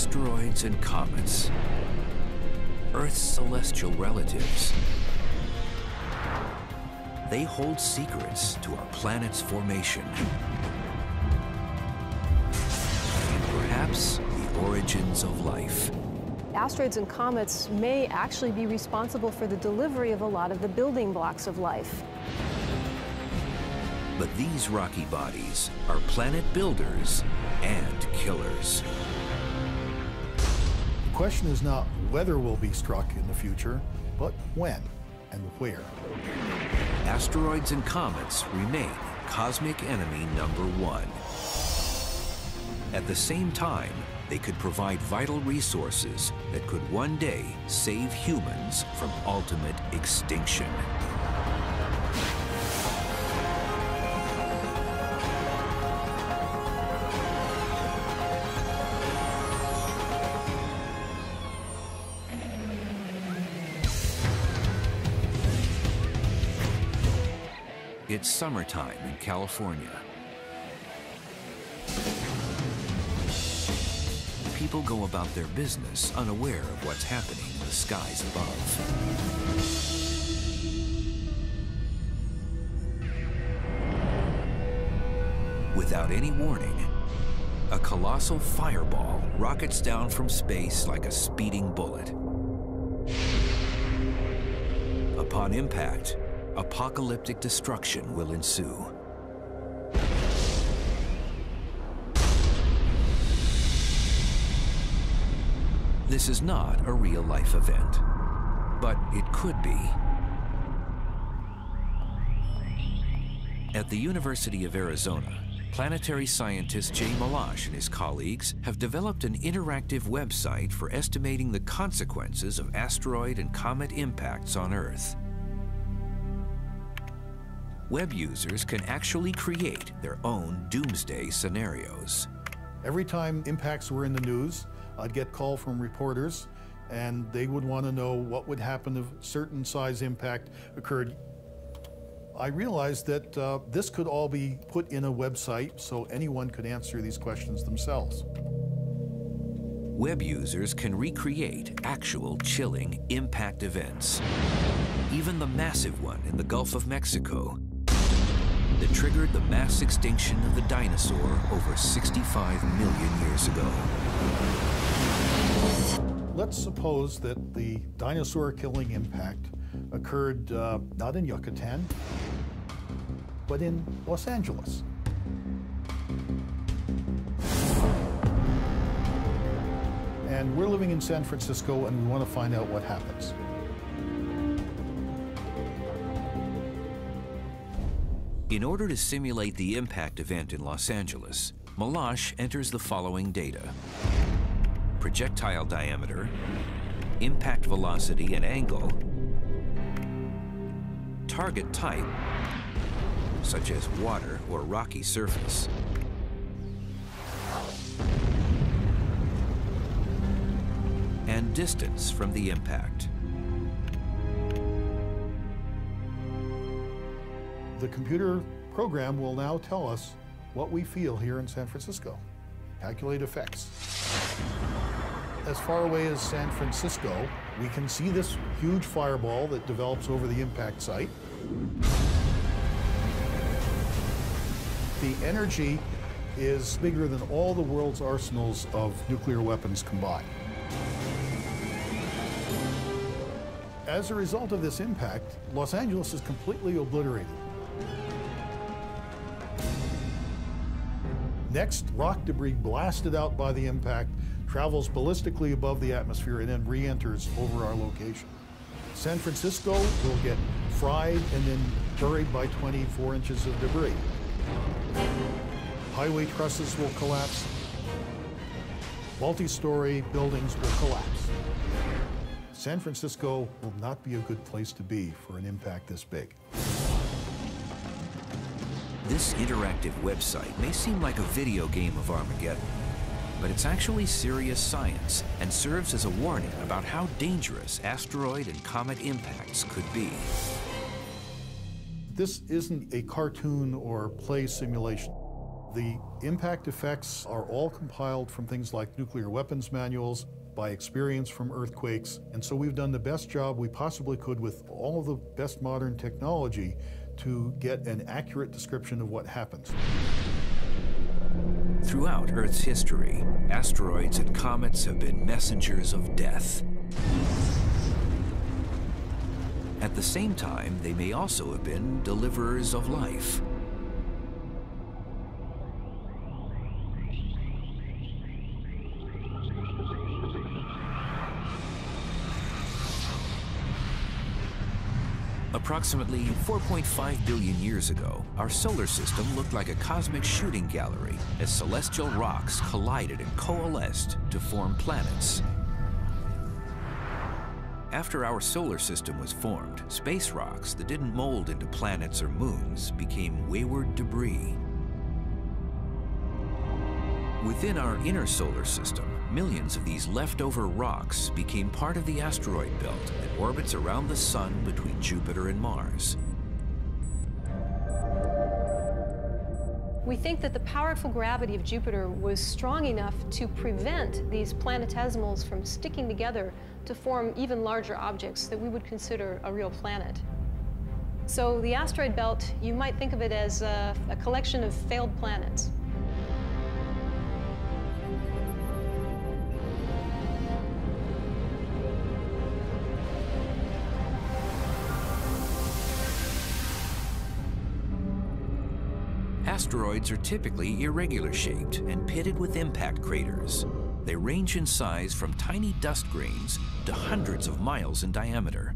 Asteroids and comets, Earth's celestial relatives. They hold secrets to our planet's formation. And perhaps the origins of life. Asteroids and comets may actually be responsible for the delivery of a lot of the building blocks of life. But these rocky bodies are planet builders and killers. The question is not whether we'll be struck in the future, but when and where. Asteroids and comets remain cosmic enemy number one. At the same time, they could provide vital resources that could one day save humans from ultimate extinction. It's summertime in California. People go about their business unaware of what's happening in the skies above. Without any warning, a colossal fireball rockets down from space like a speeding bullet. Upon impact, apocalyptic destruction will ensue. This is not a real-life event, but it could be. At the University of Arizona, planetary scientist Jay Malash and his colleagues have developed an interactive website for estimating the consequences of asteroid and comet impacts on Earth. Web users can actually create their own doomsday scenarios. Every time impacts were in the news, I'd get call from reporters, and they would want to know what would happen if certain size impact occurred. I realized that this could all be put in a website so anyone could answer these questions themselves. Web users can recreate actual chilling impact events. Even the massive one in the Gulf of Mexico that triggered the mass extinction of the dinosaur over 65 million years ago. Let's suppose that the dinosaur-killing impact occurred not in Yucatan, but in Los Angeles. And we're living in San Francisco, and we want to find out what happens. In order to simulate the impact event in Los Angeles, Malash enters the following data: projectile diameter, impact velocity and angle, target type, such as water or rocky surface, and distance from the impact. The computer program will now tell us what we feel here in San Francisco. Calculate effects. As far away as San Francisco, we can see this huge fireball that develops over the impact site. The energy is bigger than all the world's arsenals of nuclear weapons combined. As a result of this impact, Los Angeles is completely obliterated. Next, rock debris blasted out by the impact travels ballistically above the atmosphere and then re-enters over our location. San Francisco will get fried and then buried by 24 inches of debris. Highway trusses will collapse. Multi-story buildings will collapse. San Francisco will not be a good place to be for an impact this big. This interactive website may seem like a video game of Armageddon, but it's actually serious science and serves as a warning about how dangerous asteroid and comet impacts could be. This isn't a cartoon or play simulation. The impact effects are all compiled from things like nuclear weapons manuals, by experience from earthquakes, and so we've done the best job we possibly could with all of the best modern technology to get an accurate description of what happens. Throughout Earth's history, asteroids and comets have been messengers of death. At the same time, they may also have been deliverers of life. Approximately 4.5 billion years ago, our solar system looked like a cosmic shooting gallery as celestial rocks collided and coalesced to form planets. After our solar system was formed, space rocks that didn't mold into planets or moons became wayward debris. Within our inner solar system, millions of these leftover rocks became part of the asteroid belt that orbits around the Sun between Jupiter and Mars. We think that the powerful gravity of Jupiter was strong enough to prevent these planetesimals from sticking together to form even larger objects that we would consider a real planet. So the asteroid belt, you might think of it as a collection of failed planets. Asteroids are typically irregular shaped and pitted with impact craters. They range in size from tiny dust grains to hundreds of miles in diameter.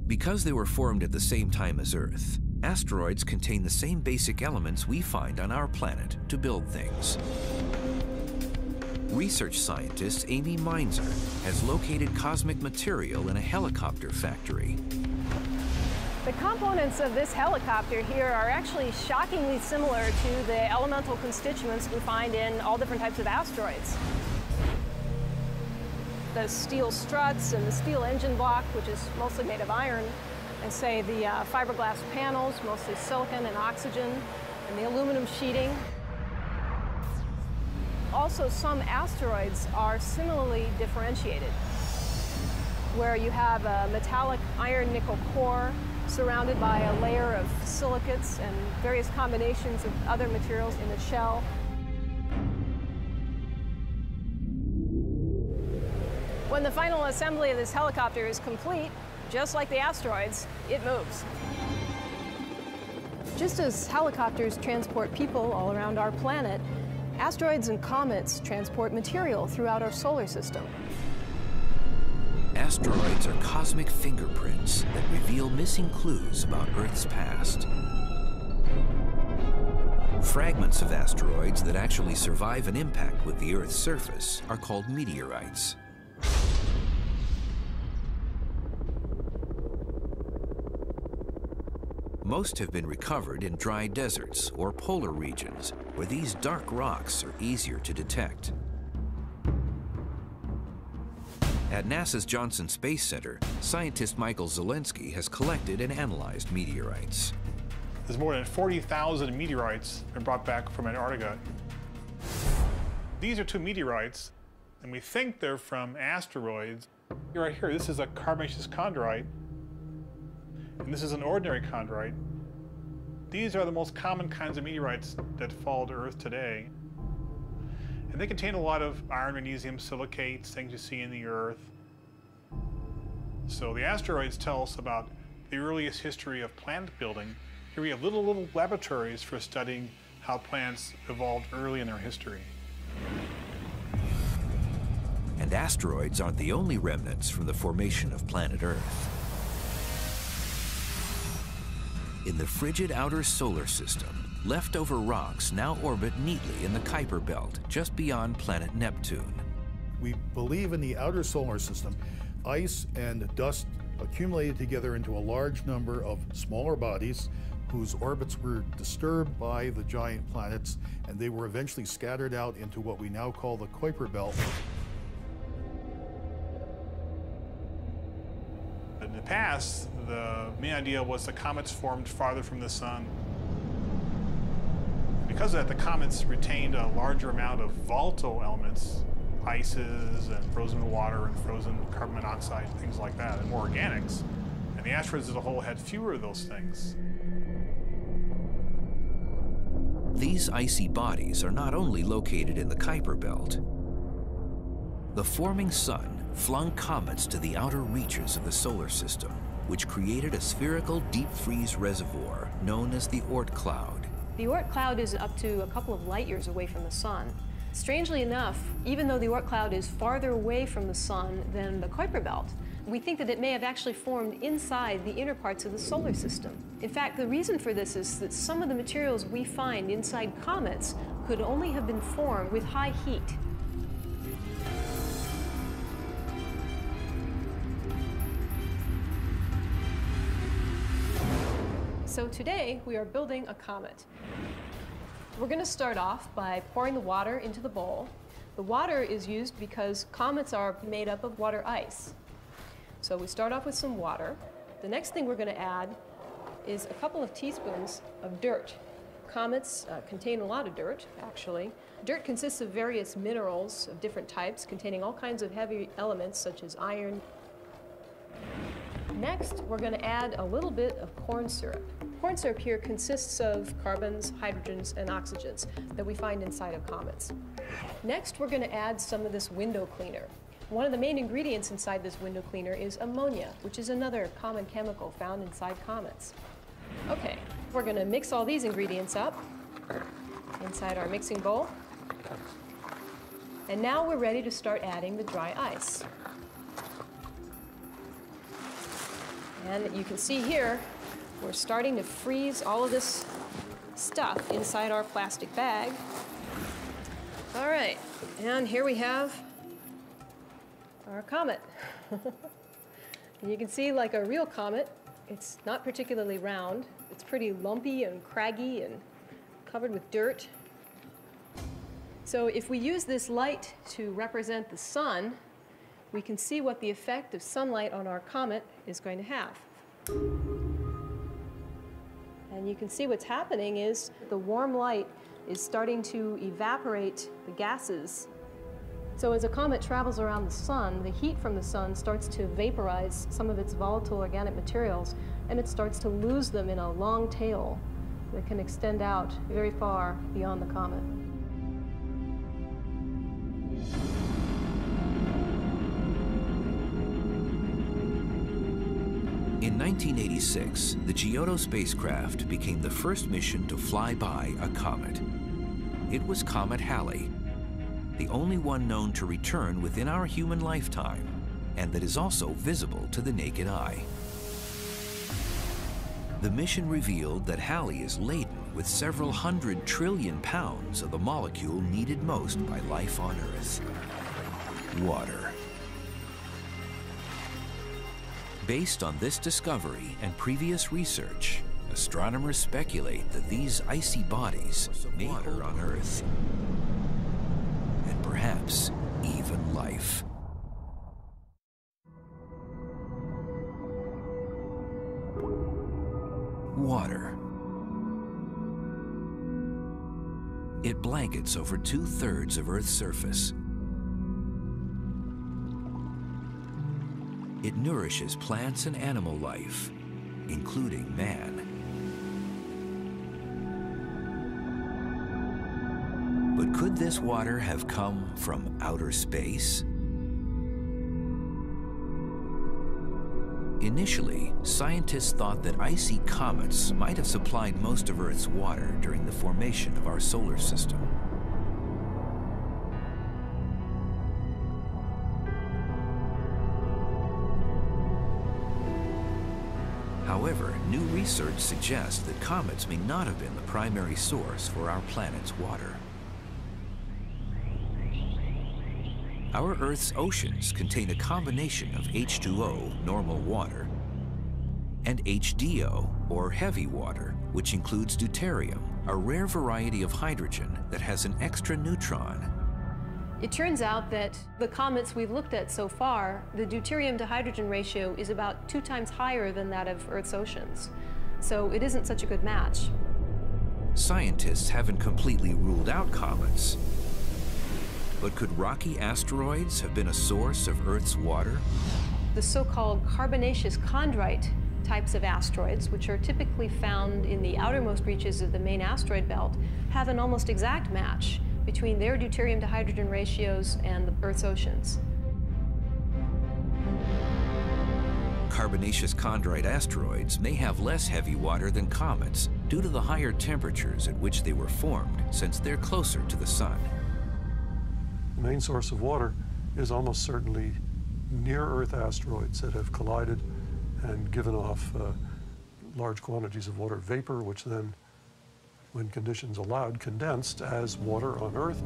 Because they were formed at the same time as Earth, asteroids contain the same basic elements we find on our planet to build things. Research scientist Amy Mainzer has located cosmic material in a helicopter factory. The components of this helicopter here are actually shockingly similar to the elemental constituents we find in all different types of asteroids. The steel struts and the steel engine block, which is mostly made of iron, and say the fiberglass panels, mostly silicon and oxygen, and the aluminum sheeting. Also, some asteroids are similarly differentiated, where you have a metallic iron-nickel core surrounded by a layer of silicates and various combinations of other materials in the shell. When the final assembly of this helicopter is complete, just like the asteroids, it moves. Just as helicopters transport people all around our planet, asteroids and comets transport material throughout our solar system. Asteroids are cosmic fingerprints that reveal missing clues about Earth's past. Fragments of asteroids that actually survive an impact with the Earth's surface are called meteorites. Most have been recovered in dry deserts or polar regions, where these dark rocks are easier to detect. At NASA's Johnson Space Center, scientist Michael Zelensky has collected and analyzed meteorites. There's more than 40,000 meteorites been brought back from Antarctica. These are two meteorites, and we think they're from asteroids. Right here, this is a carbonaceous chondrite, and this is an ordinary chondrite. These are the most common kinds of meteorites that fall to Earth today. And they contain a lot of iron, magnesium, silicates, things you see in the Earth. So the asteroids tell us about the earliest history of planet building. Here we have little laboratories for studying how planets evolved early in their history. And asteroids aren't the only remnants from the formation of planet Earth. In the frigid outer solar system, leftover rocks now orbit neatly in the Kuiper Belt, just beyond planet Neptune. We believe in the outer solar system, ice and dust accumulated together into a large number of smaller bodies whose orbits were disturbed by the giant planets, and they were eventually scattered out into what we now call the Kuiper Belt. In the past, the main idea was the comets formed farther from the sun. Because of that, the comets retained a larger amount of volatile elements, ices and frozen water and frozen carbon monoxide, things like that, and more organics. And the asteroids as a whole had fewer of those things. These icy bodies are not only located in the Kuiper Belt. The forming sun flung comets to the outer reaches of the solar system, which created a spherical deep freeze reservoir known as the Oort cloud. The Oort cloud is up to a couple of light years away from the sun. Strangely enough, even though the Oort cloud is farther away from the sun than the Kuiper Belt, we think that it may have actually formed inside the inner parts of the solar system. In fact, the reason for this is that some of the materials we find inside comets could only have been formed with high heat. So today, we are building a comet. We're going to start off by pouring the water into the bowl. The water is used because comets are made up of water ice. So we start off with some water. The next thing we're going to add is a couple of teaspoons of dirt. Comets contain a lot of dirt, actually. Dirt consists of various minerals of different types, containing all kinds of heavy elements such as iron. Next, we're going to add a little bit of corn syrup. Corn syrup here consists of carbons, hydrogens, and oxygens that we find inside of comets. Next, we're going to add some of this window cleaner. One of the main ingredients inside this window cleaner is ammonia, which is another common chemical found inside comets. Okay, we're going to mix all these ingredients up inside our mixing bowl. And now we're ready to start adding the dry ice. And you can see here, we're starting to freeze all of this stuff inside our plastic bag. All right, and here we have our comet. And you can see, like a real comet, it's not particularly round. It's pretty lumpy and craggy and covered with dirt. So if we use this light to represent the sun, we can see what the effect of sunlight on our comet is going to have. And you can see what's happening is the warm light is starting to evaporate the gases. So as a comet travels around the sun, the heat from the sun starts to vaporize some of its volatile organic materials, and it starts to lose them in a long tail that can extend out very far beyond the comet. In 1986, the Giotto spacecraft became the first mission to fly by a comet. It was Comet Halley, the only one known to return within our human lifetime, and that is also visible to the naked eye. The mission revealed that Halley is laden with several 100 trillion pounds of the molecule needed most by life on Earth: water. Based on this discovery and previous research, astronomers speculate that these icy bodies may hold on Earth, and perhaps even life. Water. It blankets over 2/3 of Earth's surface. It nourishes plants and animal life, including man. But could this water have come from outer space? Initially, scientists thought that icy comets might have supplied most of Earth's water during the formation of our solar system. However, new research suggests that comets may not have been the primary source for our planet's water. Our Earth's oceans contain a combination of H2O, normal water, and HDO, or heavy water, which includes deuterium, a rare variety of hydrogen that has an extra neutron. It turns out that the comets we've looked at so far, the deuterium to hydrogen ratio is about 2 times higher than that of Earth's oceans. So it isn't such a good match. Scientists haven't completely ruled out comets. But could rocky asteroids have been a source of Earth's water? The so-called carbonaceous chondrite types of asteroids, which are typically found in the outermost reaches of the main asteroid belt, have an almost exact match between their deuterium to hydrogen ratios and the Earth's oceans. Carbonaceous chondrite asteroids may have less heavy water than comets due to the higher temperatures at which they were formed, since they're closer to the sun. The main source of water is almost certainly near-Earth asteroids that have collided and given off large quantities of water vapor, which then, when conditions allowed, condensed as water on Earth.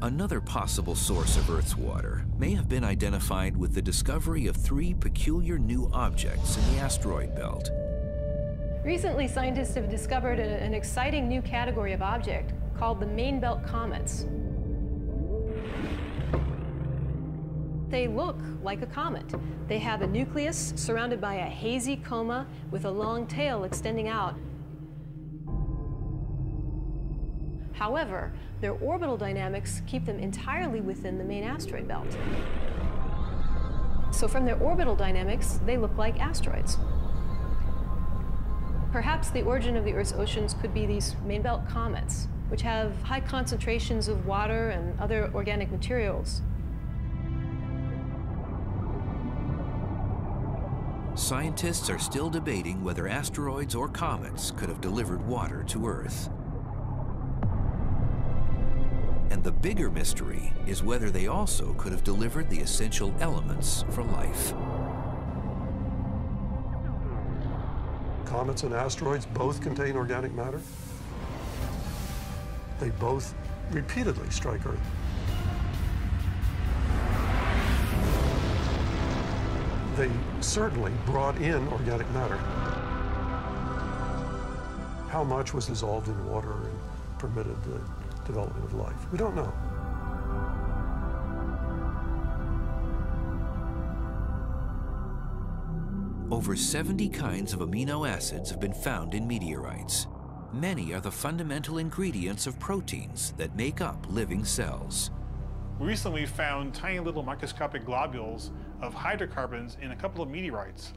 Another possible source of Earth's water may have been identified with the discovery of 3 peculiar new objects in the asteroid belt. Recently, scientists have discovered an exciting new category of object called the main belt comets. They look like a comet. They have a nucleus surrounded by a hazy coma with a long tail extending out. However, their orbital dynamics keep them entirely within the main asteroid belt. So from their orbital dynamics, they look like asteroids. Perhaps the origin of the Earth's oceans could be these main belt comets, which have high concentrations of water and other organic materials. Scientists are still debating whether asteroids or comets could have delivered water to Earth. And the bigger mystery is whether they also could have delivered the essential elements for life. Comets and asteroids both contain organic matter. They both repeatedly strike Earth. They certainly brought in organic matter. How much was dissolved in water and permitted the development of life? We don't know. Over 70 kinds of amino acids have been found in meteorites. Many are the fundamental ingredients of proteins that make up living cells. Recently, we found tiny little microscopic globules of hydrocarbons in a couple of meteorites.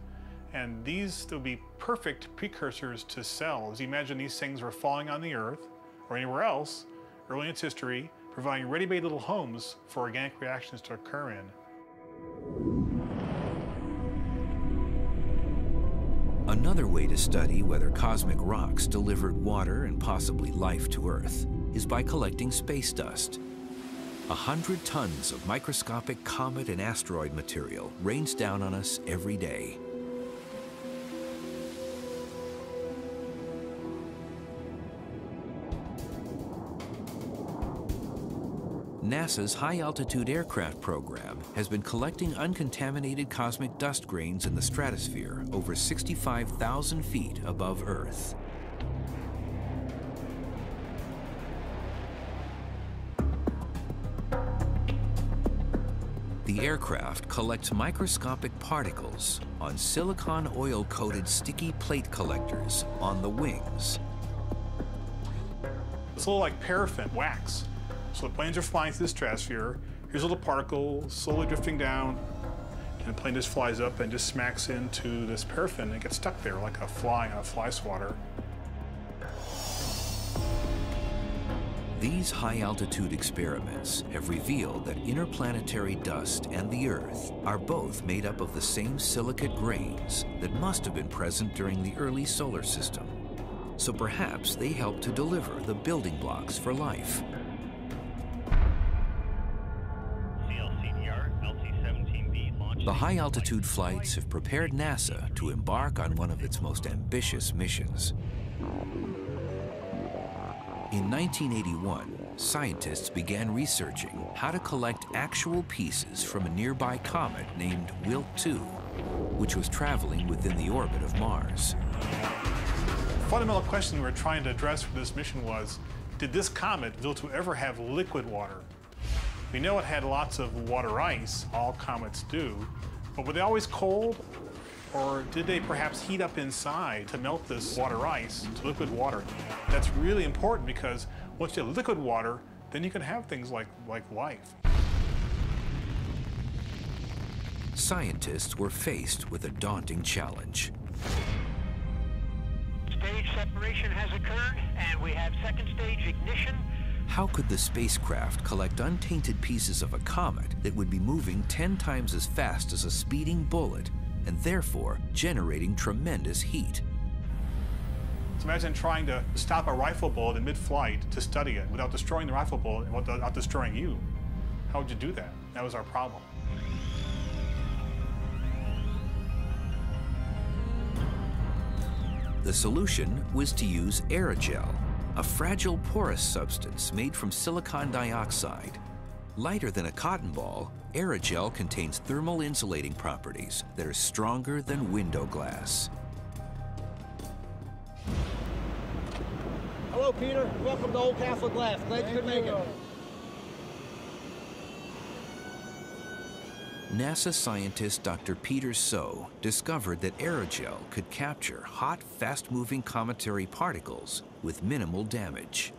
And these would be perfect precursors to cells. Imagine these things were falling on the Earth or anywhere else early in its history, providing ready-made little homes for organic reactions to occur in. Another way to study whether cosmic rocks delivered water and possibly life to Earth is by collecting space dust. 100 tons of microscopic comet and asteroid material rains down on us every day. NASA's high-altitude aircraft program has been collecting uncontaminated cosmic dust grains in the stratosphere over 65,000 feet above Earth. The aircraft collects microscopic particles on silicon oil-coated sticky plate collectors on the wings. It's a little like paraffin wax. So the planes are flying through the stratosphere. Here's a little particle slowly drifting down, and the plane just flies up and just smacks into this paraffin and gets stuck there like a fly on a fly swatter. These high-altitude experiments have revealed that interplanetary dust and the Earth are both made up of the same silicate grains that must have been present during the early solar system. So perhaps they help to deliver the building blocks for life. The high-altitude flights have prepared NASA to embark on one of its most ambitious missions. In 1981, scientists began researching how to collect actual pieces from a nearby comet named Wilt 2, which was traveling within the orbit of Mars. The fundamental question we were trying to address for this mission was, did this comet, Wilt 2, ever have liquid water? We know it had lots of water ice, all comets do, But were they always cold? Or did they perhaps heat up inside to melt this water ice to liquid water? That's really important because once you have liquid water, then you can have things like life. Scientists were faced with a daunting challenge. Stage separation has occurred, and we have second stage ignition. How could the spacecraft collect untainted pieces of a comet that would be moving 10 times as fast as a speeding bullet and therefore generating tremendous heat? So imagine trying to stop a rifle bullet in mid-flight to study it without destroying the rifle bullet and without destroying you. How would you do that? That was our problem. The solution was to use aerogel, a fragile porous substance made from silicon dioxide. Lighter than a cotton ball, aerogel contains thermal insulating properties that are stronger than window glass. Hello, Peter. Welcome to Old Castle Glass. Glad you could make it. NASA scientist Dr. Peter So discovered that aerogel could capture hot, fast-moving cometary particles with minimal damage.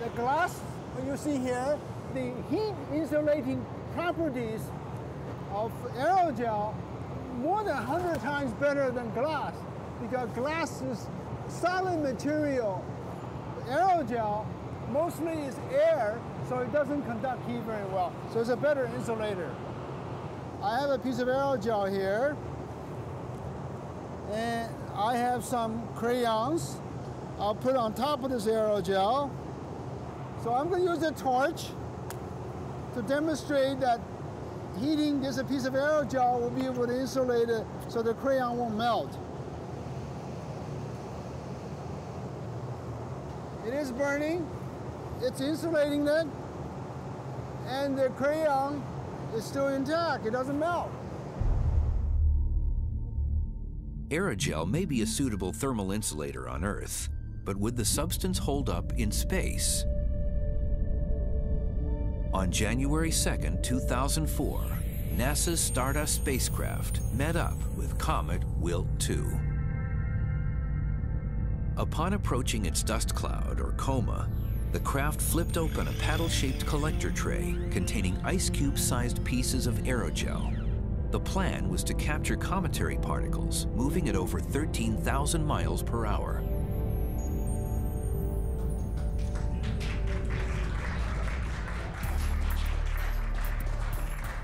The glass, when you see here, the heat insulating properties of aerogel more than 100 times better than glass, because glass is solid material. Aerogel mostly is air, so it doesn't conduct heat very well. So it's a better insulator. I have a piece of aerogel here, and I have some crayons I'll put on top of this aerogel. So I'm going to use a torch to demonstrate that heating this piece of aerogel will be able to insulate it so the crayon won't melt. It is burning, it's insulating it, and the crayon is still intact, it doesn't melt. Aerogel may be a suitable thermal insulator on Earth, but would the substance hold up in space? On January 2nd, 2004, NASA's Stardust spacecraft met up with comet Wilt 2. Upon approaching its dust cloud, or coma, the craft flipped open a paddle-shaped collector tray containing ice cube-sized pieces of aerogel. The plan was to capture cometary particles moving at over 13,000 miles per hour.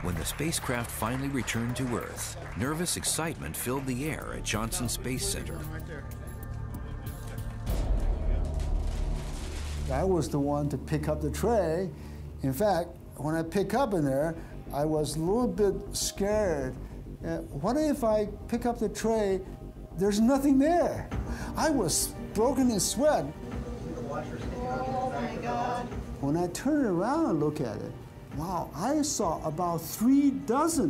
When the spacecraft finally returned to Earth, nervous excitement filled the air at Johnson Space Center. I was the one to pick up the tray. In fact, when I pick up in there, I was a little bit scared. What if I pick up the tray, there's nothing there? I was broken in sweat. Oh my God. When I turned around and looked at it, wow, I saw about 36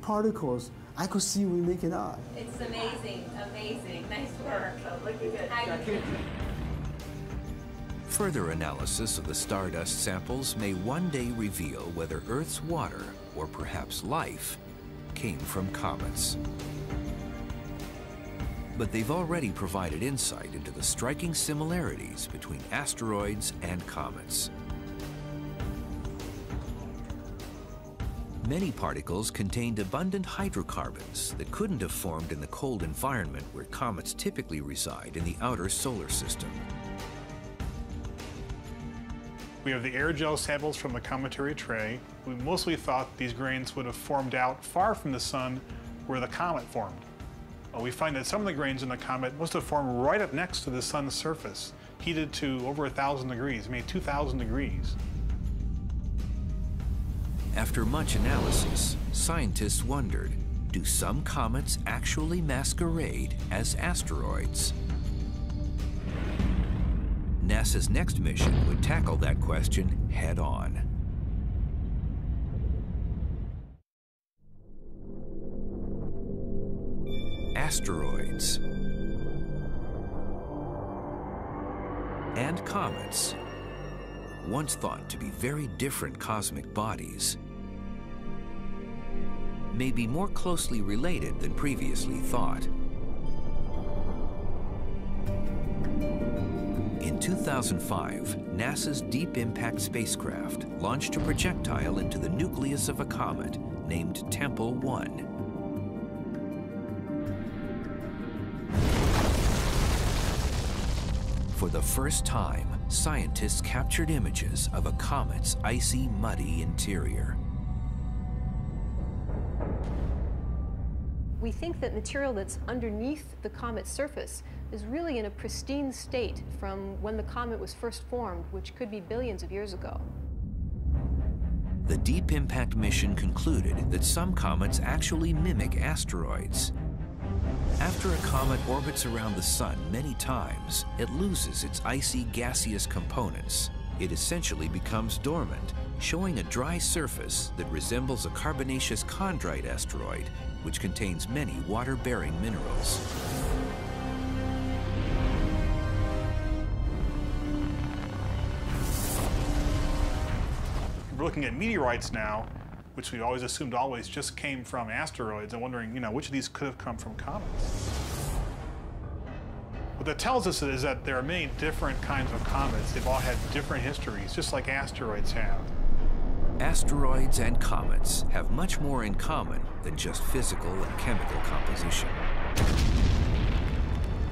particles I could see with my naked eye. It's amazing, amazing. Nice work. Looking good. Further analysis of the Stardust samples may one day reveal whether Earth's water, or perhaps life, came from comets. But they've already provided insight into the striking similarities between asteroids and comets. Many particles contained abundant hydrocarbons that couldn't have formed in the cold environment where comets typically reside in the outer solar system. We have the aerogel samples from the cometary tray. We mostly thought these grains would have formed out far from the sun where the comet formed. We find that some of the grains in the comet must have formed right up next to the sun's surface, heated to over 1,000 degrees, maybe 2,000 degrees. After much analysis, scientists wondered, do some comets actually masquerade as asteroids? NASA's next mission would tackle that question head-on. Asteroids and comets, once thought to be very different cosmic bodies, may be more closely related than previously thought. In 2005, NASA's Deep Impact spacecraft launched a projectile into the nucleus of a comet named Tempel 1. For the first time, scientists captured images of a comet's icy, muddy interior. We think that material that's underneath the comet's surface is really in a pristine state from when the comet was first formed, which could be billions of years ago. The Deep Impact mission concluded that some comets actually mimic asteroids. After a comet orbits around the sun many times, it loses its icy, gaseous components. It essentially becomes dormant, showing a dry surface that resembles a carbonaceous chondrite asteroid, which contains many water-bearing minerals. We're looking at meteorites now, which we always assumed always just came from asteroids, and wondering, which of these could have come from comets. What that tells us is that there are many different kinds of comets. They've all had different histories, just like asteroids have. Asteroids and comets have much more in common than just physical and chemical composition.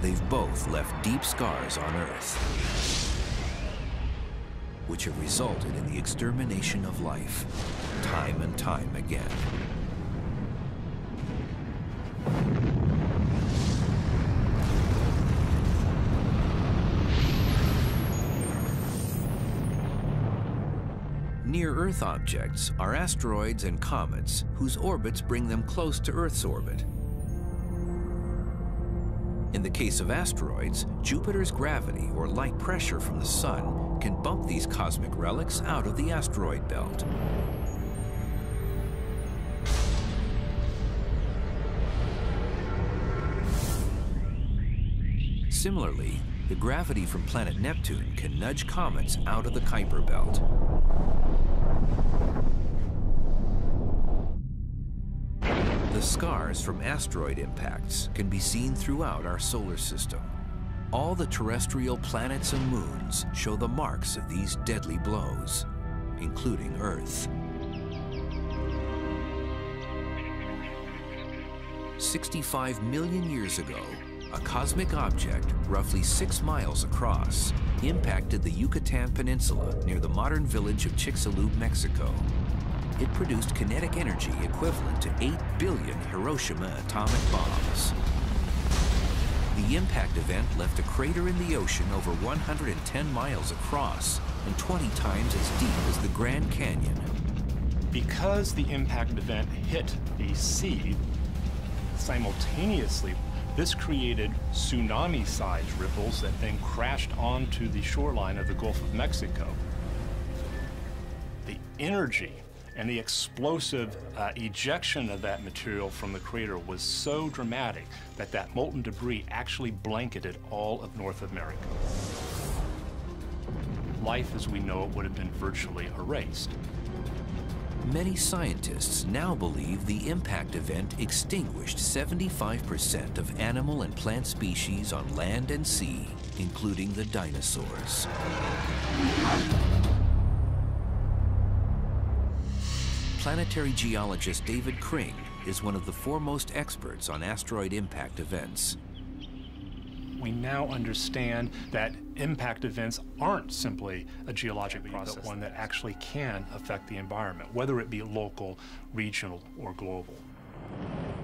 They've both left deep scars on Earth, which have resulted in the extermination of life, time and time again. Near-Earth objects are asteroids and comets whose orbits bring them close to Earth's orbit. In the case of asteroids, Jupiter's gravity or light pressure from the Sun can bump these cosmic relics out of the asteroid belt. Similarly, the gravity from planet Neptune can nudge comets out of the Kuiper belt. The scars from asteroid impacts can be seen throughout our solar system. All the terrestrial planets and moons show the marks of these deadly blows, including Earth. 65 million years ago, a cosmic object roughly 6 miles across impacted the Yucatan Peninsula near the modern village of Chicxulub, Mexico. It produced kinetic energy equivalent to 8 billion Hiroshima atomic bombs. The impact event left a crater in the ocean over 110 miles across and 20 times as deep as the Grand Canyon. Because the impact event hit the sea simultaneously, this created tsunami-sized ripples that then crashed onto the shoreline of the Gulf of Mexico. The energy and the explosive ejection of that material from the crater was so dramatic that that molten debris actually blanketed all of North America. Life as we know it would have been virtually erased. Many scientists now believe the impact event extinguished 75% of animal and plant species on land and sea, including the dinosaurs. Planetary geologist David Kring is one of the foremost experts on asteroid impact events. We now understand that impact events aren't simply a geologic process, but one that actually can affect the environment, whether it be local, regional, or global.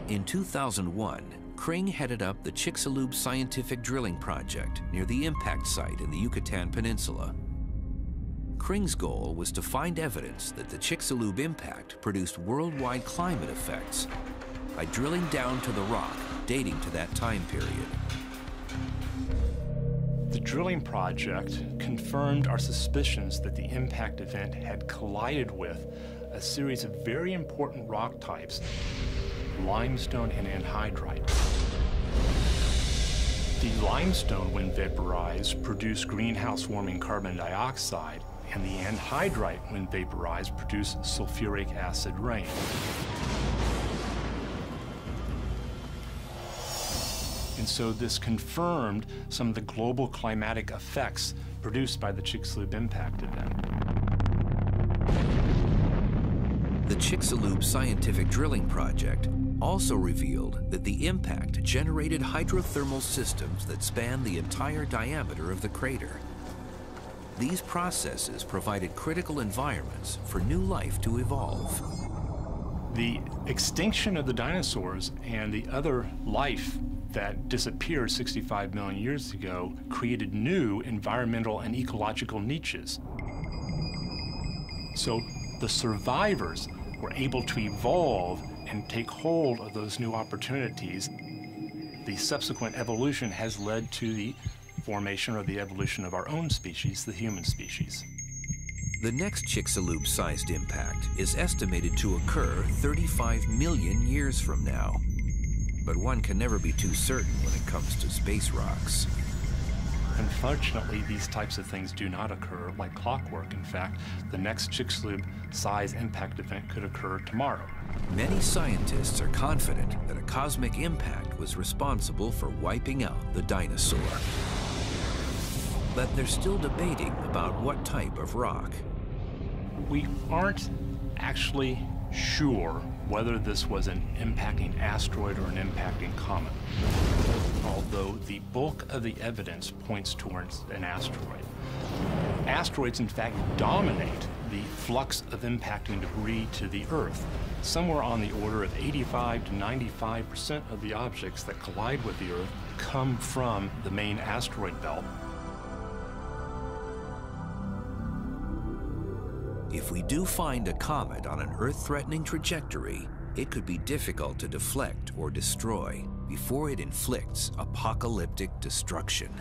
In 2001, Kring headed up the Chicxulub Scientific Drilling Project near the impact site in the Yucatan Peninsula. Kring's goal was to find evidence that the Chicxulub impact produced worldwide climate effects by drilling down to the rock dating to that time period. The drilling project confirmed our suspicions that the impact event had collided with a series of very important rock types, limestone and anhydrite. The limestone, when vaporized, produced greenhouse-warming carbon dioxide, and the anhydrite, when vaporized, produced sulfuric acid rain. And so this confirmed some of the global climatic effects produced by the Chicxulub impact event. The Chicxulub scientific drilling project also revealed that the impact generated hydrothermal systems that span the entire diameter of the crater. These processes provided critical environments for new life to evolve. The extinction of the dinosaurs and the other life that disappeared 65 million years ago created new environmental and ecological niches. So the survivors were able to evolve and take hold of those new opportunities. The subsequent evolution has led to the formation or the evolution of our own species, the human species. The next Chicxulub-sized impact is estimated to occur 35 million years from now. But one can never be too certain when it comes to space rocks. Unfortunately, these types of things do not occur like clockwork. In fact, the next Chicxulub-size impact event could occur tomorrow. Many scientists are confident that a cosmic impact was responsible for wiping out the dinosaur. But they're still debating about what type of rock. We aren't actually sure whether this was an impacting asteroid or an impacting comet, although the bulk of the evidence points towards an asteroid. Asteroids, in fact, dominate the flux of impacting debris to the Earth. Somewhere on the order of 85 to 95% of the objects that collide with the Earth come from the main asteroid belt. If we do find a comet on an Earth-threatening trajectory, it could be difficult to deflect or destroy before it inflicts apocalyptic destruction.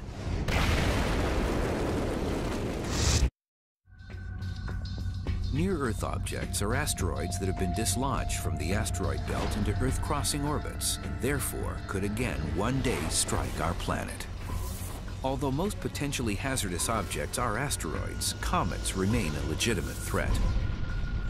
Near-Earth objects are asteroids that have been dislodged from the asteroid belt into Earth-crossing orbits and therefore could again one day strike our planet. Although most potentially hazardous objects are asteroids, comets remain a legitimate threat.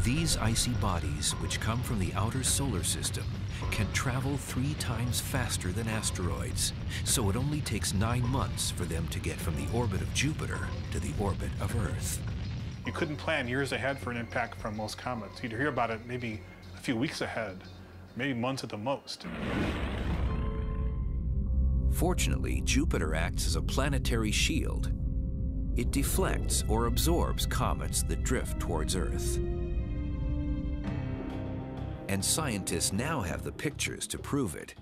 These icy bodies, which come from the outer solar system, can travel 3 times faster than asteroids, so it only takes 9 months for them to get from the orbit of Jupiter to the orbit of Earth. You couldn't plan years ahead for an impact from most comets. You'd hear about it maybe a few weeks ahead, maybe months at the most. Fortunately, Jupiter acts as a planetary shield. It deflects or absorbs comets that drift towards Earth. And scientists now have the pictures to prove it.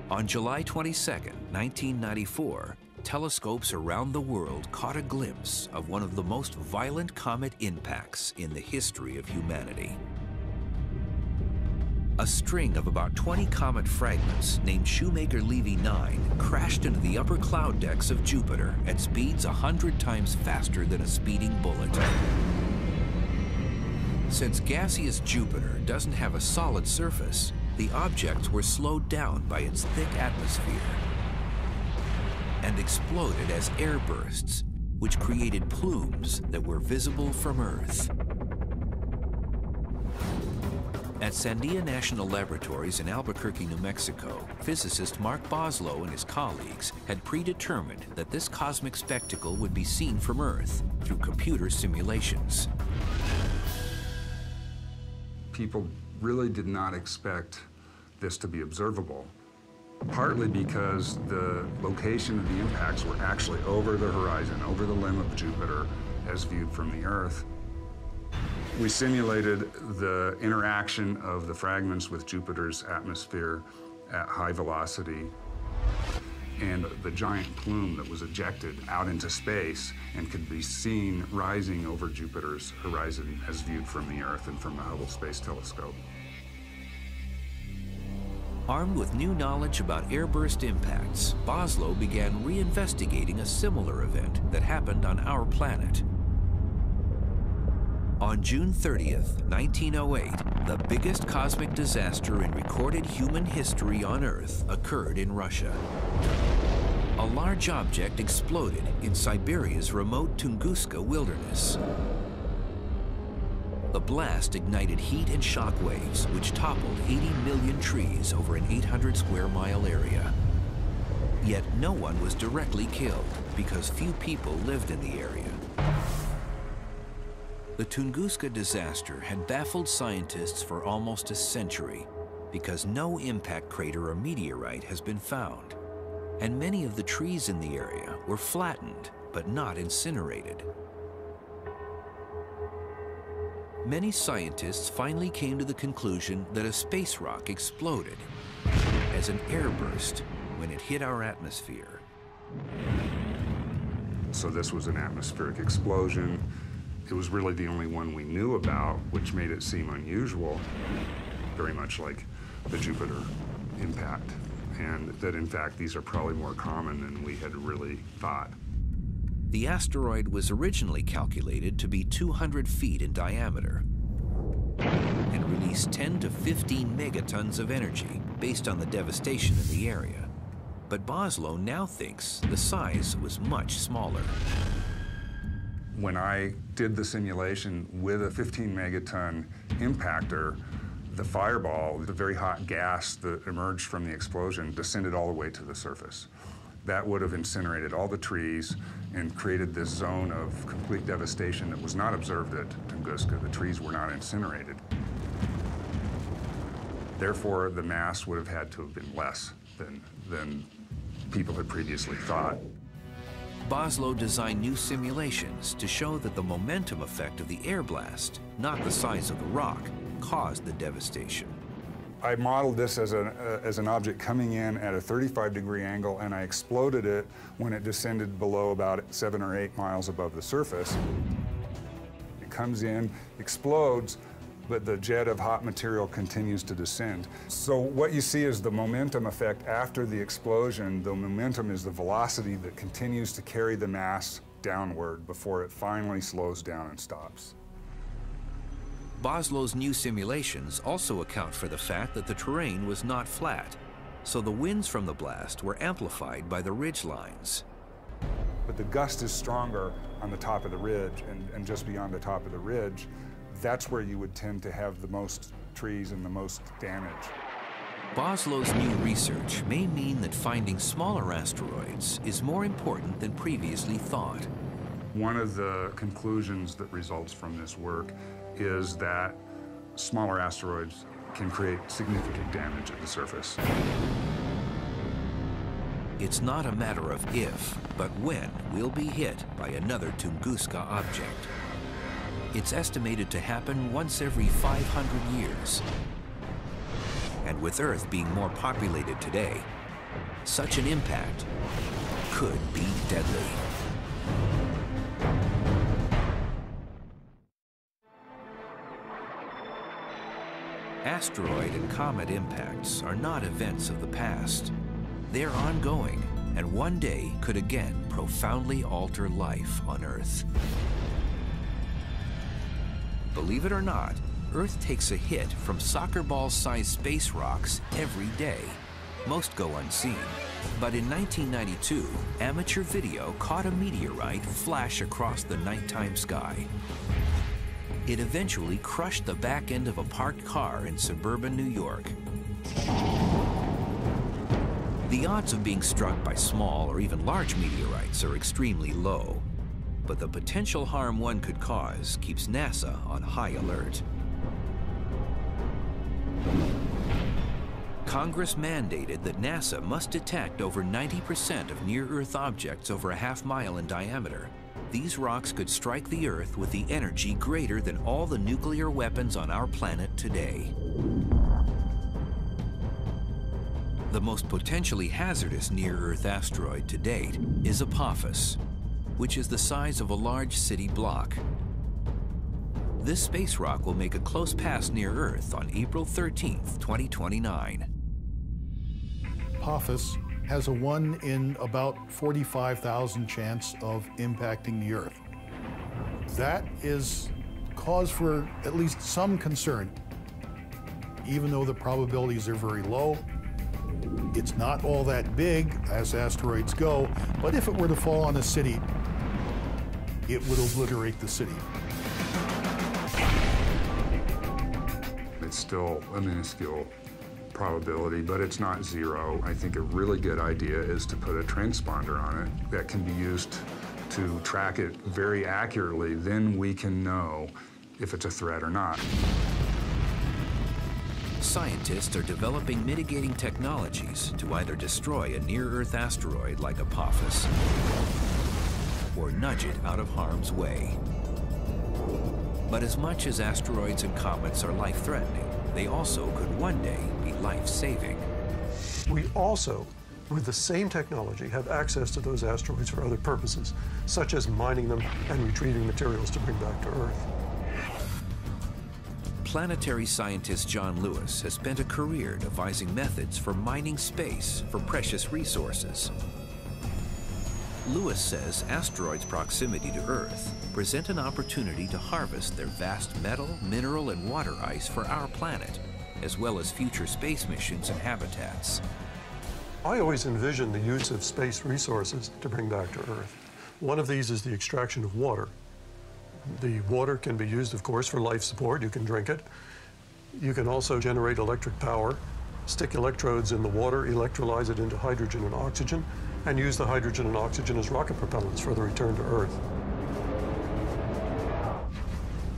On July 22, 1994, telescopes around the world caught a glimpse of one of the most violent comet impacts in the history of humanity. A string of about 20 comet fragments named Shoemaker-Levy 9 crashed into the upper cloud decks of Jupiter at speeds 100 times faster than a speeding bullet. Since gaseous Jupiter doesn't have a solid surface, the objects were slowed down by its thick atmosphere and exploded as air bursts, which created plumes that were visible from Earth. At Sandia National Laboratories in Albuquerque, New Mexico, physicist Mark Boslow and his colleagues had predetermined that this cosmic spectacle would be seen from Earth through computer simulations. People really did not expect this to be observable, partly because the location of the impacts were actually over the horizon, over the limb of Jupiter as viewed from the Earth. We simulated the interaction of the fragments with Jupiter's atmosphere at high velocity and the giant plume that was ejected out into space and could be seen rising over Jupiter's horizon as viewed from the Earth and from the Hubble Space Telescope. Armed with new knowledge about airburst impacts, Boslow began reinvestigating a similar event that happened on our planet. On June 30th, 1908, the biggest cosmic disaster in recorded human history on Earth occurred in Russia. A large object exploded in Siberia's remote Tunguska wilderness. The blast ignited heat and shock waves, which toppled 80 million trees over an 800 square mile area. Yet no one was directly killed because few people lived in the area. The Tunguska disaster had baffled scientists for almost a century because no impact crater or meteorite has been found. And many of the trees in the area were flattened, but not incinerated. Many scientists finally came to the conclusion that a space rock exploded as an airburst when it hit our atmosphere. So this was an atmospheric explosion. It was really the only one we knew about, which made it seem unusual, very much like the Jupiter impact, and that in fact these are probably more common than we had really thought. The asteroid was originally calculated to be 200 feet in diameter and released 10 to 15 megatons of energy based on the devastation in the area. But Boslow now thinks the size was much smaller. When I did the simulation with a 15 megaton impactor, the fireball, the very hot gas that emerged from the explosion, descended all the way to the surface. That would have incinerated all the trees and created this zone of complete devastation that was not observed at Tunguska. The trees were not incinerated. Therefore, the mass would have had to have been less than people had previously thought. Boslow designed new simulations to show that the momentum effect of the air blast, not the size of the rock, caused the devastation. I modeled this as an object coming in at a 35-degree angle, and I exploded it when it descended below about 7 or 8 miles above the surface. It comes in, explodes, but the jet of hot material continues to descend. So what you see is the momentum effect after the explosion. The momentum is the velocity that continues to carry the mass downward before it finally slows down and stops. Boslow's new simulations also account for the fact that the terrain was not flat, so the winds from the blast were amplified by the ridge lines. But the gust is stronger on the top of the ridge, and just beyond the top of the ridge, that's where you would tend to have the most trees and the most damage. Boslow's new research may mean that finding smaller asteroids is more important than previously thought. One of the conclusions that results from this work is that smaller asteroids can create significant damage at the surface. It's not a matter of if, but when we'll be hit by another Tunguska object. It's estimated to happen once every 500 years. And with Earth being more populated today, such an impact could be deadly. Asteroid and comet impacts are not events of the past. They're ongoing, and one day could again profoundly alter life on Earth. Believe it or not, Earth takes a hit from soccer ball-sized space rocks every day. Most go unseen. But in 1992, amateur video caught a meteorite flash across the nighttime sky. It eventually crushed the back end of a parked car in suburban New York. The odds of being struck by small or even large meteorites are extremely low, but the potential harm one could cause keeps NASA on high alert. Congress mandated that NASA must detect over 90% of near-Earth objects over a half-mile in diameter. These rocks could strike the Earth with the energy greater than all the nuclear weapons on our planet today. The most potentially hazardous near-Earth asteroid to date is Apophis, which is the size of a large city block. This space rock will make a close pass near Earth on April 13th, 2029. Apophis has a 1 in about 45,000 chance of impacting the Earth. That is cause for at least some concern. Even though the probabilities are very low, it's not all that big as asteroids go, but if it were to fall on a city, it would obliterate the city. It's still a minuscule probability, but it's not zero. I think a really good idea is to put a transponder on it that can be used to track it very accurately. Then we can know if it's a threat or not. Scientists are developing mitigating technologies to either destroy a near-Earth asteroid like Apophis or nudge it out of harm's way. But as much as asteroids and comets are life-threatening, they also could one day be life-saving. We also, with the same technology, have access to those asteroids for other purposes, such as mining them and retrieving materials to bring back to Earth. Planetary scientist John Lewis has spent a career devising methods for mining space for precious resources. Lewis says asteroids' proximity to Earth present an opportunity to harvest their vast metal, mineral, and water ice for our planet, as well as future space missions and habitats. I always envision the use of space resources to bring back to Earth. One of these is the extraction of water. The water can be used, of course, for life support. You can drink it. You can also generate electric power, stick electrodes in the water, electrolyze it into hydrogen and oxygen, and use the hydrogen and oxygen as rocket propellants for the return to Earth.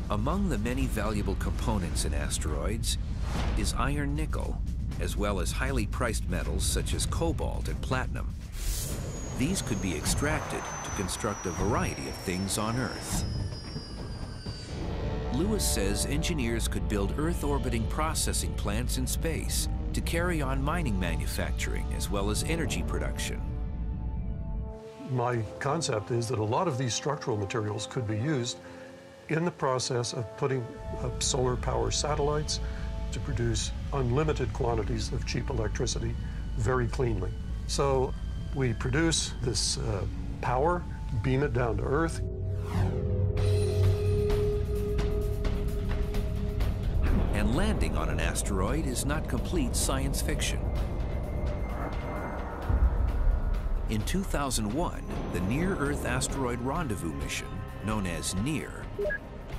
Among the many valuable components in asteroids is iron-nickel, as well as highly priced metals such as cobalt and platinum. These could be extracted to construct a variety of things on Earth. Lewis says engineers could build Earth-orbiting processing plants in space to carry on mining manufacturing as well as energy production. My concept is that a lot of these structural materials could be used in the process of putting up solar power satellites to produce unlimited quantities of cheap electricity very cleanly. So we produce this power, beam it down to Earth. And landing on an asteroid is not complete science fiction. In 2001, the Near-Earth Asteroid Rendezvous mission, known as NEAR,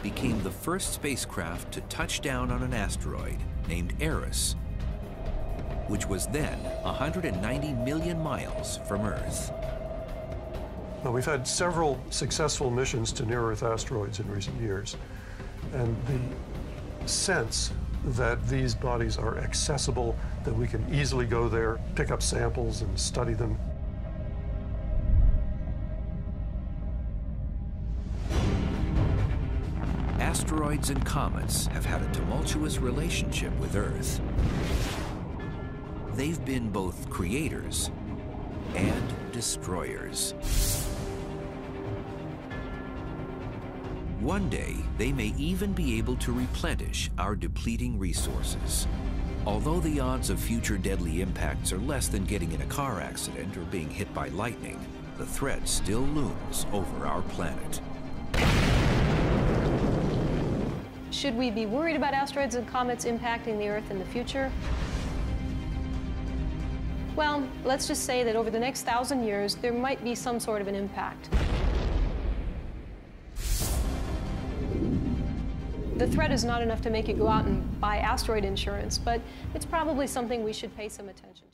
became the first spacecraft to touch down on an asteroid named Eris, which was then 190 million miles from Earth. Now, we've had several successful missions to near-Earth asteroids in recent years, and the sense that these bodies are accessible, that we can easily go there, pick up samples and study them. Asteroids and comets have had a tumultuous relationship with Earth. They've been both creators and destroyers. One day, they may even be able to replenish our depleting resources. Although the odds of future deadly impacts are less than getting in a car accident or being hit by lightning, the threat still looms over our planet. Should we be worried about asteroids and comets impacting the Earth in the future? Well, let's just say that over the next 1,000 years, there might be some sort of an impact. The threat is not enough to make you go out and buy asteroid insurance, but it's probably something we should pay some attention to.